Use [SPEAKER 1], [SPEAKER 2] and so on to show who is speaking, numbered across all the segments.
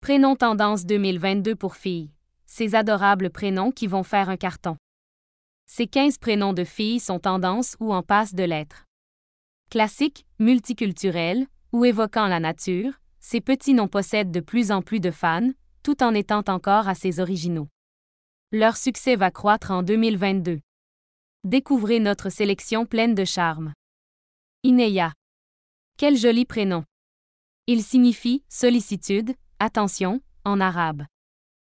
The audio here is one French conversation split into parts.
[SPEAKER 1] Prénom tendance 2022 pour filles. Ces adorables prénoms qui vont faire un carton. Ces 15 prénoms de filles sont tendance ou en passe de l'être. Classiques, multiculturels, ou évoquant la nature, ces petits noms possèdent de plus en plus de fans, tout en étant encore assez originaux. Leur succès va croître en 2022. Découvrez notre sélection pleine de charme. Ineya. Quel joli prénom. Il signifie sollicitude, attention, en arabe.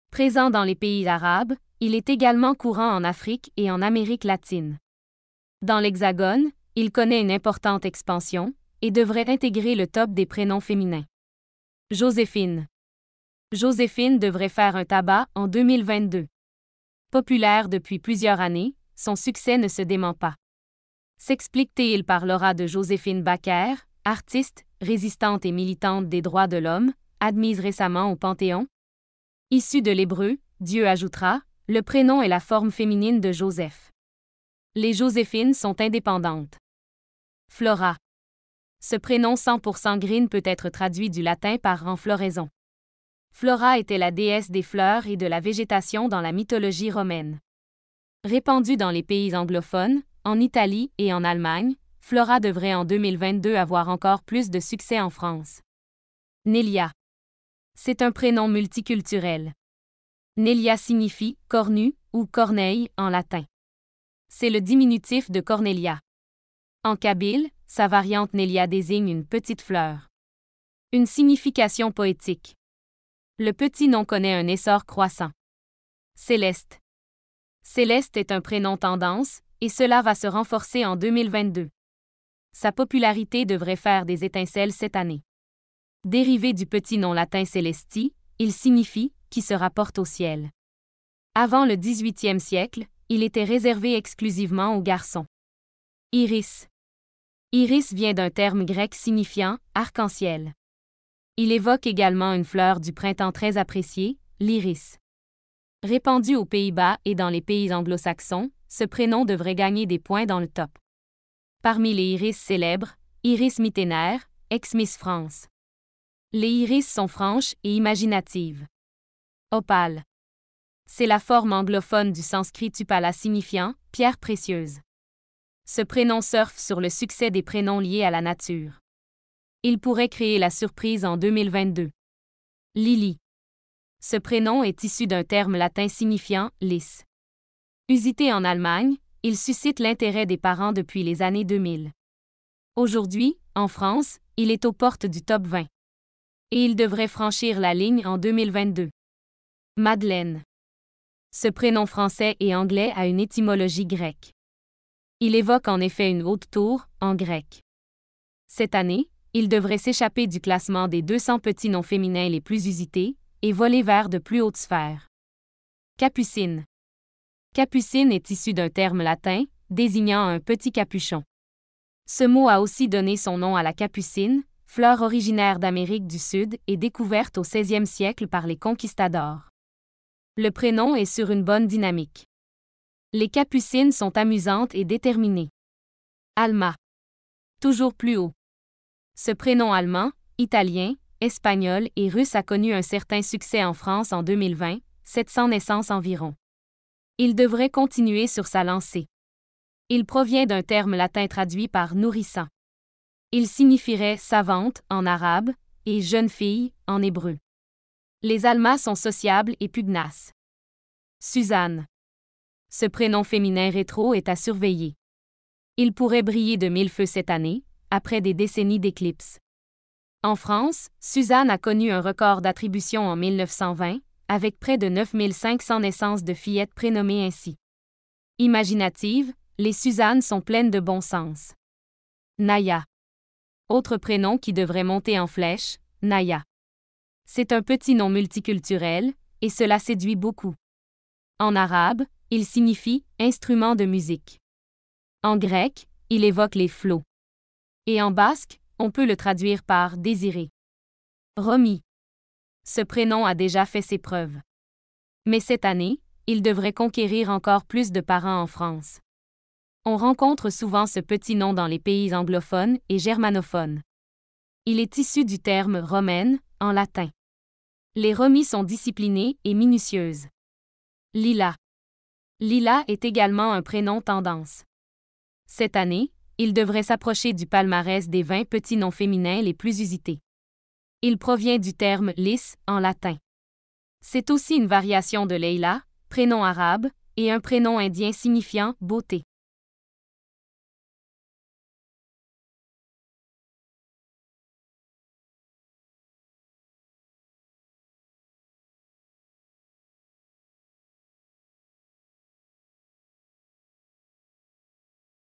[SPEAKER 1] Présent dans les pays arabes, il est également courant en Afrique et en Amérique latine. Dans l'Hexagone, il connaît une importante expansion et devrait intégrer le top des prénoms féminins. Joséphine. Joséphine devrait faire un tabac en 2022. Populaire depuis plusieurs années, son succès ne se dément pas. S'explique-t-il par l'aura de Joséphine Baker, artiste, résistante et militante des droits de l'homme, admise récemment au Panthéon? Issu de l'hébreu, Dieu ajoutera, le prénom est la forme féminine de Joseph. Les Joséphines sont indépendantes. Flora. Ce prénom 100% green peut être traduit du latin par en floraison. Flora était la déesse des fleurs et de la végétation dans la mythologie romaine. Répandue dans les pays anglophones, en Italie et en Allemagne, Flora devrait en 2022 avoir encore plus de succès en France. Nélia. C'est un prénom multiculturel. Nélia signifie « cornu » ou « corneille » en latin. C'est le diminutif de Cornelia. En kabyle, sa variante Nélia désigne une petite fleur. Une signification poétique. Le petit nom connaît un essor croissant. Céleste. Céleste est un prénom tendance, et cela va se renforcer en 2022. Sa popularité devrait faire des étincelles cette année. Dérivé du petit nom latin Celesti, il signifie « qui se rapporte au ciel ». Avant le XVIIIe siècle, il était réservé exclusivement aux garçons. Iris. Iris vient d'un terme grec signifiant « arc-en-ciel ». Il évoque également une fleur du printemps très appréciée, l'iris. Répandu aux Pays-Bas et dans les pays anglo-saxons, ce prénom devrait gagner des points dans le top. Parmi les iris célèbres, Iris Mittener, ex-Miss France. Les iris sont franches et imaginatives. Opale. C'est la forme anglophone du sanskrit upala signifiant « pierre précieuse ». Ce prénom surfe sur le succès des prénoms liés à la nature. Il pourrait créer la surprise en 2022. Lily. Ce prénom est issu d'un terme latin signifiant « lys ». Usité en Allemagne, il suscite l'intérêt des parents depuis les années 2000. Aujourd'hui, en France, il est aux portes du top 20. Et il devrait franchir la ligne en 2022. Madeleine. Ce prénom français et anglais a une étymologie grecque. Il évoque en effet une haute tour, en grec. Cette année, il devrait s'échapper du classement des 200 petits noms féminins les plus usités et voler vers de plus hautes sphères. Capucine. Capucine est issu d'un terme latin, désignant un petit capuchon. Ce mot a aussi donné son nom à la capucine, fleur originaire d'Amérique du Sud et découverte au XVIe siècle par les conquistadors. Le prénom est sur une bonne dynamique. Les capucines sont amusantes et déterminées. Alma. Toujours plus haut. Ce prénom allemand, italien, espagnol et russe a connu un certain succès en France en 2020, 700 naissances environ. Il devrait continuer sur sa lancée. Il provient d'un terme latin traduit par nourrissant. Il signifierait savante en arabe et jeune fille en hébreu. Les Almas sont sociables et pugnaces. Suzanne. Ce prénom féminin rétro est à surveiller. Il pourrait briller de mille feux cette année, après des décennies d'éclipses. En France, Suzanne a connu un record d'attribution en 1920, avec près de 9500 naissances de fillettes prénommées ainsi. Imaginatives, les Suzannes sont pleines de bon sens. Naya. Autre prénom qui devrait monter en flèche, Naya. C'est un petit nom multiculturel, et cela séduit beaucoup. En arabe, il signifie « instrument de musique ». En grec, il évoque les flots. Et en basque, on peut le traduire par « désiré ». Romy. Ce prénom a déjà fait ses preuves. Mais cette année, il devrait conquérir encore plus de parents en France. On rencontre souvent ce petit nom dans les pays anglophones et germanophones. Il est issu du terme « romaine » en latin. Les remis sont disciplinées et minutieuses. Lila. Lila est également un prénom tendance. Cette année, il devrait s'approcher du palmarès des 20 petits noms féminins les plus usités. Il provient du terme lys en latin. C'est aussi une variation de Leila, prénom arabe, et un prénom indien signifiant beauté.